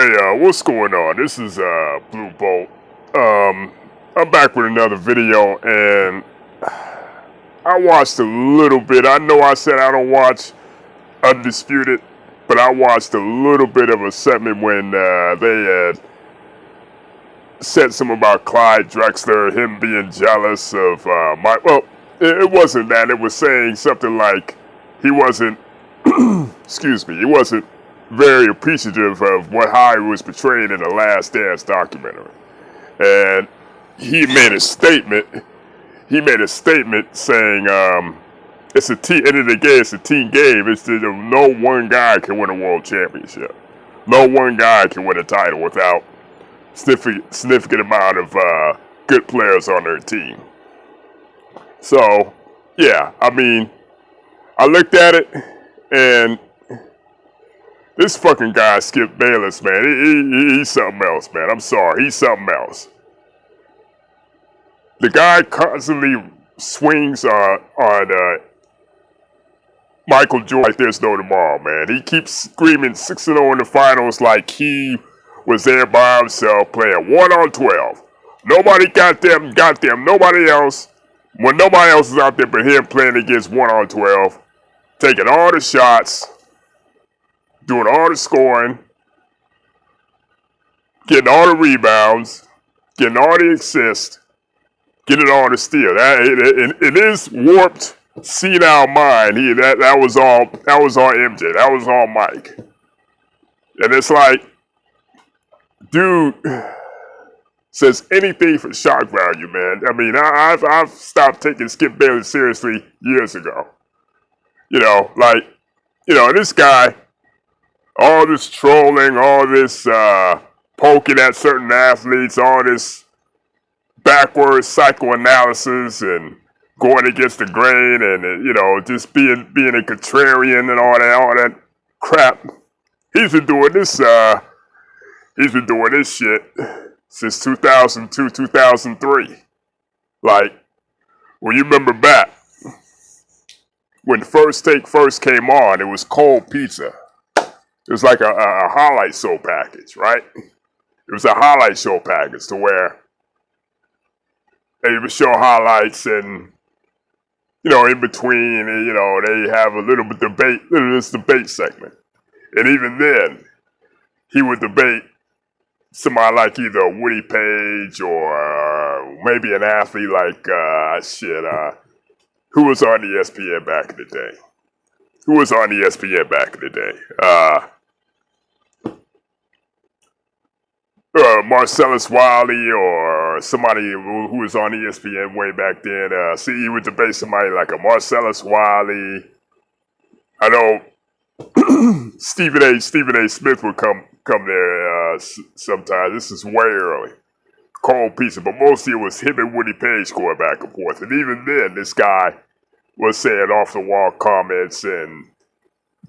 Hey, what's going on? This is Blue Bolt. I'm back with another video, and I watched a little bit. I know I said I don't watch Undisputed, but I watched a little bit of a segment when they had said something about Clyde Drexler, him being jealous of Mike. Well, it wasn't that. It was saying something like he wasn't, excuse me, he wasn't very appreciative of how he was portrayed in the Last Dance documentary. And he made a statement. He made a statement saying, it's a team, end of the day, it's a team game. It's no one guy can win a world championship. No one guy can win a title without significant amount of good players on their team. So, yeah, I mean, I looked at it, and this fucking guy, Skip Bayless, man, he's something else, man. I'm sorry, he's something else. The guy constantly swings on Michael Jordan like there's no tomorrow, man. He keeps screaming 6-0 in the finals like he was there by himself playing 1-on-12. Nobody got them, nobody else. When nobody else is out there but him playing against 1-on-12, taking all the shots, doing all the scoring, getting all the rebounds, getting all the assists, getting all the steal. In his warped, senile mind, that was all MJ. That was all Mike. And it's like, dude says anything for shock value, man. I mean, I've stopped taking Skip Bayless seriously years ago. This guy, all this trolling, all this poking at certain athletes, all this backwards psychoanalysis and going against the grain and, just being a contrarian and all that crap. He's been doing this shit since 2002, 2003. Like, when you remember back, when First Take first came on, it was cold pizza. It was like a highlight show package, right? It was a highlight show package to where they would show highlights and, in between, they have a little bit debate segment. And even then, he would debate somebody like either Woody Page or maybe an athlete like, who was on ESPN back in the day? Marcellus Wiley or somebody who was on ESPN way back then. He would debate somebody like a Marcellus Wiley. I know Stephen A. Smith would come there sometimes. This is way early. Cold pizza, but mostly it was him and Woody Page going back and forth. And even then, this guy was saying off-the-wall comments and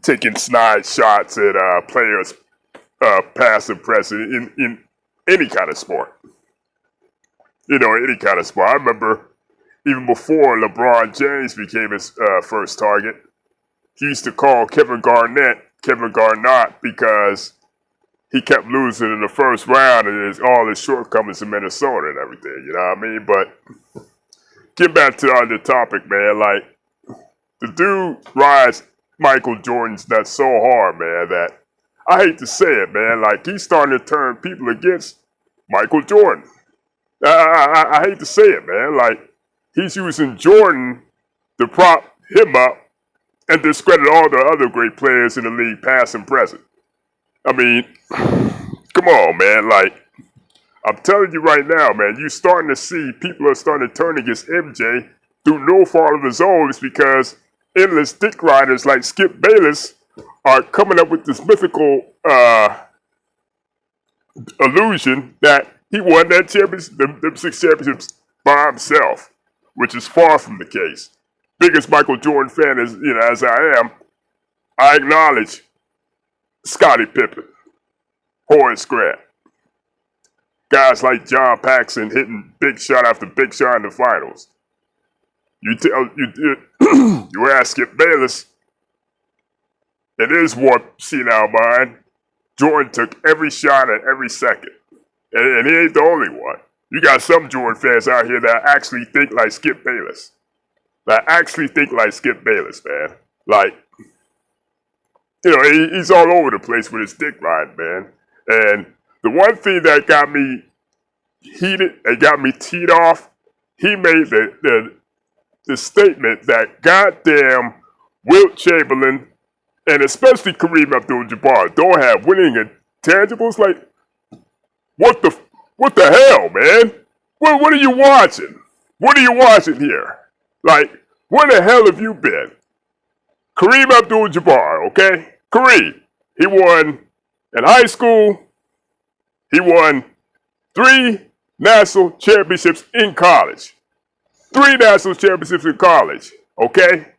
taking snide shots at players past and present in any kind of sport. Any kind of sport. I remember even before LeBron James became his first target, he used to call Kevin Garnett because he kept losing in the first round and all his shortcomings in Minnesota and everything, you know what I mean? But get back to the topic, man. Like, the dude rides Michael Jordan's nuts so hard, man, that I hate to say it, man. Like, he's starting to turn people against Michael Jordan. I hate to say it, man. Like, he's using Jordan to prop him up and discredit all the other great players in the league, past and present. I mean, come on, man. Like, I'm telling you right now, man, you're starting to see people are starting to turn against MJ through no fault of his own. It's because endless dick riders like Skip Bayless are coming up with this mythical illusion that he won that championship, them 6 championships by himself, which is far from the case. Biggest Michael Jordan fan as I am, I acknowledge Scottie Pippen, Horace Grant, guys like John Paxson hitting big shot after big shot in the finals. You ask Skip Bayless, in his warped senile mind, Jordan took every shot at every second. And he ain't the only one. You got some Jordan fans out here that actually think like Skip Bayless. Man. Like, you know, he's all over the place with his dick riding, man. And the one thing that got me heated and got me teed off, he made the statement that goddamn Wilt Chamberlain and especially Kareem Abdul-Jabbar don't have winning intangibles. Like, what the hell, man? What are you watching? What are you watching here? Like, where the hell have you been? Kareem Abdul-Jabbar, okay? Kareem, he won in high school. He won 3 national championships in college. 3 national championships in college, okay?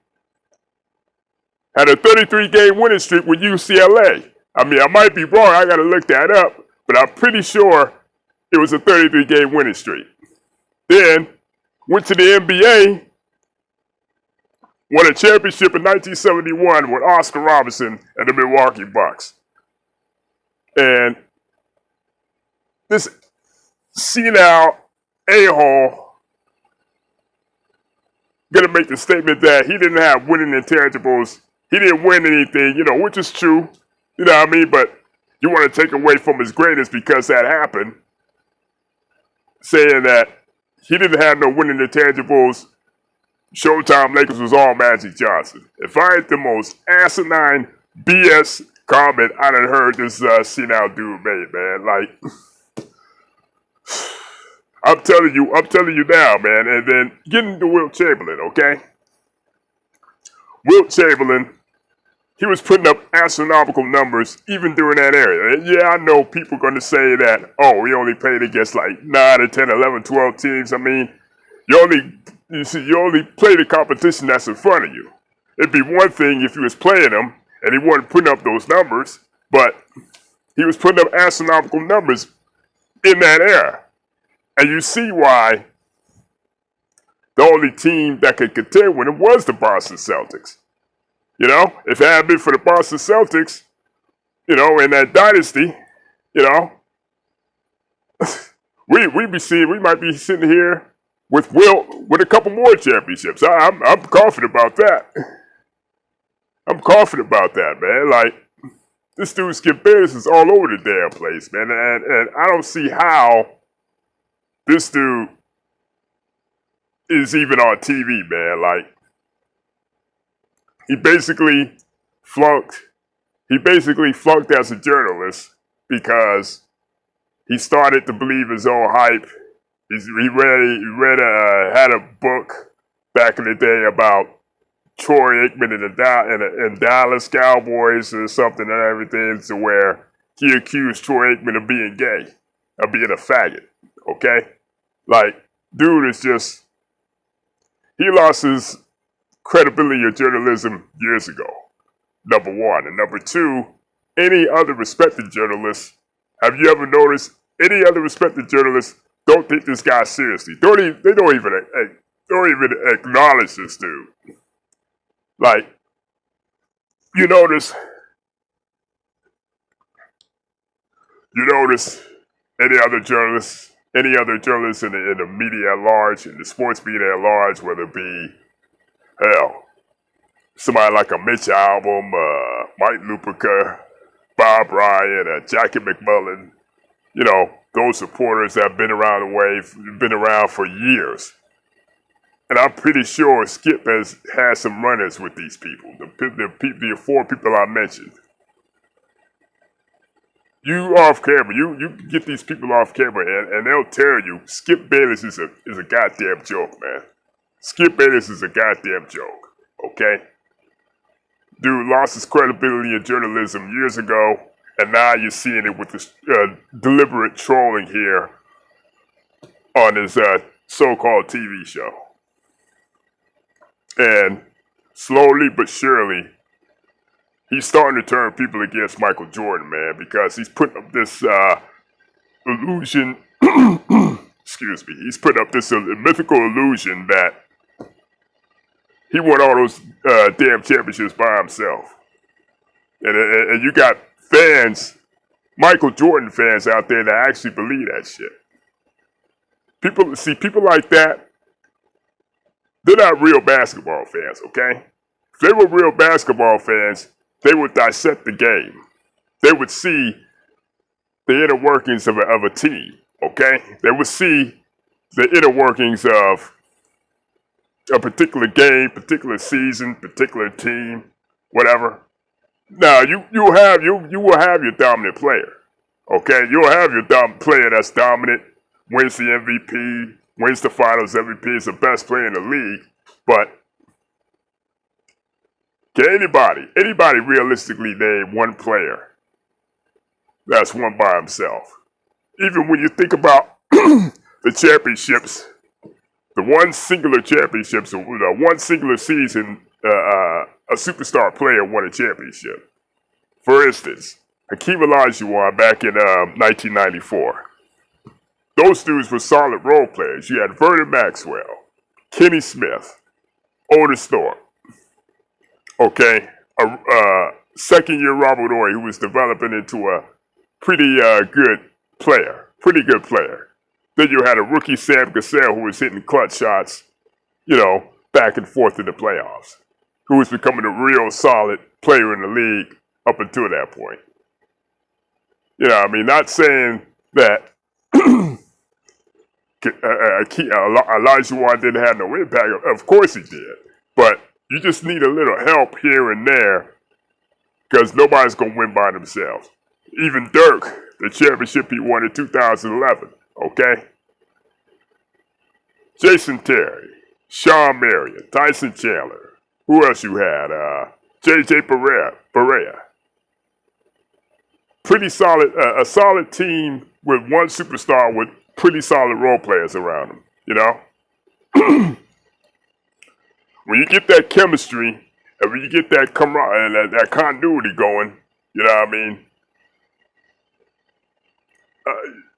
Had a 33-game winning streak with UCLA. I mean, I might be wrong. I got to look that up. But I'm pretty sure it was a 33-game winning streak. Then went to the NBA, won a championship in 1971 with Oscar Robertson and the Milwaukee Bucks. And this senile a-hole gonna make the statement that he didn't have winning intangibles. He didn't win anything, you know, which is true. You know what I mean? But you want to take away from his greatness because that happened, saying that he didn't have no winning intangibles. Showtime Lakers was all Magic Johnson. If I had the most asinine BS comment I done heard this senile dude made, man. Like, I'm telling you now, man. And then getting to Wilt Chamberlain, okay? Wilt Chamberlain, he was putting up astronomical numbers even during that era. And yeah, I know people going to say that, oh, he only played against like 9 or 10, 11, 12 teams. I mean, you only play the competition that's in front of you. It'd be one thing if he was playing them and he wasn't putting up those numbers, but he was putting up astronomical numbers in that era. And you see why the only team that could contend with him was the Boston Celtics. You know, if it hadn't been for the Boston Celtics, you know, in that dynasty, you know, we might be sitting here with Wilt with a couple more championships. I'm confident about that. I'm confident about that, man. Like, this dude Skip Bayless is all over the damn place, man. And I don't see how this dude is even on TV, man. Like, he basically flunked as a journalist because he started to believe his own hype. He had a book back in the day about Troy Aikman and Dallas Cowboys or something and everything, to where he accused Troy Aikman of being gay, of being a faggot. Okay, like, dude is just, he lost his credibility of journalism years ago, number one. And number two, any other respected journalist, have you ever noticed any other respected journalists don't take this guy seriously? They don't even acknowledge this dude. Like, you notice any other journalists in the media at large, in the sports media at large, whether it be, hell, somebody like a Micheal, Mike Lupica, Bob Ryan, Jackie McMullen, you know, those supporters that have been around for years. And I'm pretty sure Skip has had some runners with these people, the 4 people I mentioned. You off camera, you get these people off camera, and they'll tell you Skip Bayless is a goddamn joke, man. Skip Bayless is a goddamn joke, okay? Dude lost his credibility in journalism years ago, and now you're seeing it with this deliberate trolling here on his so-called TV show. And slowly but surely, he's starting to turn people against Michael Jordan, man, because he's putting up this illusion, excuse me, he's putting up this mythical illusion that he won all those damn championships by himself. And you got fans Michael Jordan fans out there that actually believe that shit. People like that, they're not real basketball fans, okay? If they were real basketball fans, they would dissect the game. They would see the inner workings of a team, okay? They would see the inner workings of a particular game, particular season, particular team, whatever. Now you will have your dominant player, okay? You'll have your player that's dominant, wins the MVP, wins the Finals MVP, is the best player in the league. But can anybody realistically name one player that's won by himself? Even when you think about the championships, the one singular championships, one singular season, a superstar player won a championship. For instance, Hakeem Olajuwon back in 1994. Those dudes were solid role players. You had Vernon Maxwell, Kenny Smith, Otis Thorpe. Okay, second-year Robert Horry, who was developing into a pretty good player. Then you had a rookie Sam Cassell who was hitting clutch shots, back and forth in the playoffs, who was becoming a real solid player in the league up until that point. Not saying that Olajuwon didn't have no impact. Of course he did. But you just need a little help here and there because nobody's going to win by themselves. Even Dirk, the championship he won in 2011, okay? Jason Terry, Shawn Marion, Tyson Chandler. Who else you had? J.J. Barea. Pretty solid, a solid team with one superstar with pretty solid role players around them, When you get that chemistry and when you get that that continuity going,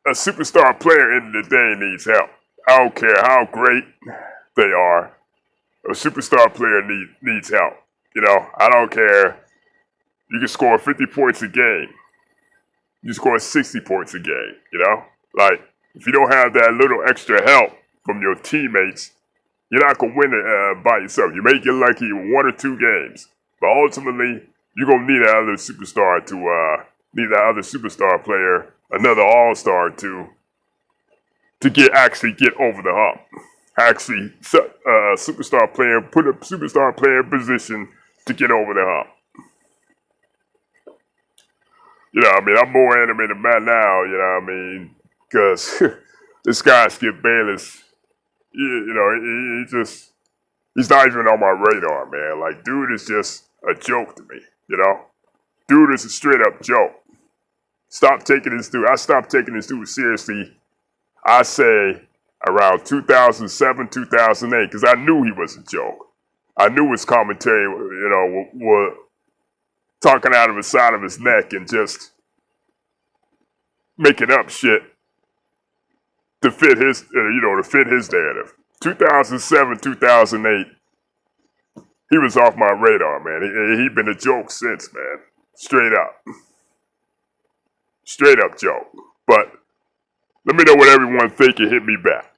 a superstar player in the day needs help. I don't care how great they are. A superstar player needs help. I don't care. You can score 50 points a game. You score 60 points a game, Like, if you don't have that little extra help from your teammates, you're not going to win by yourself. You may get lucky in one or two games. But ultimately, you're going to need that other superstar player, another all-star to actually get over the hump. Actually, superstar player, put a superstar player in position to get over the hump. I'm more animated about now, because this guy, Skip Bayless, he's not even on my radar, man. Like, dude is just a joke to me, Dude is a straight up joke. I stopped taking this dude seriously, I say, around 2007, 2008, because I knew he was a joke. I knew his commentary, was talking out of the side of his neck and just making up shit to fit his, narrative. 2007, 2008, he was off my radar, man. He'd been a joke since, man. Straight up. Straight up joke. But let me know what everyone think and hit me back.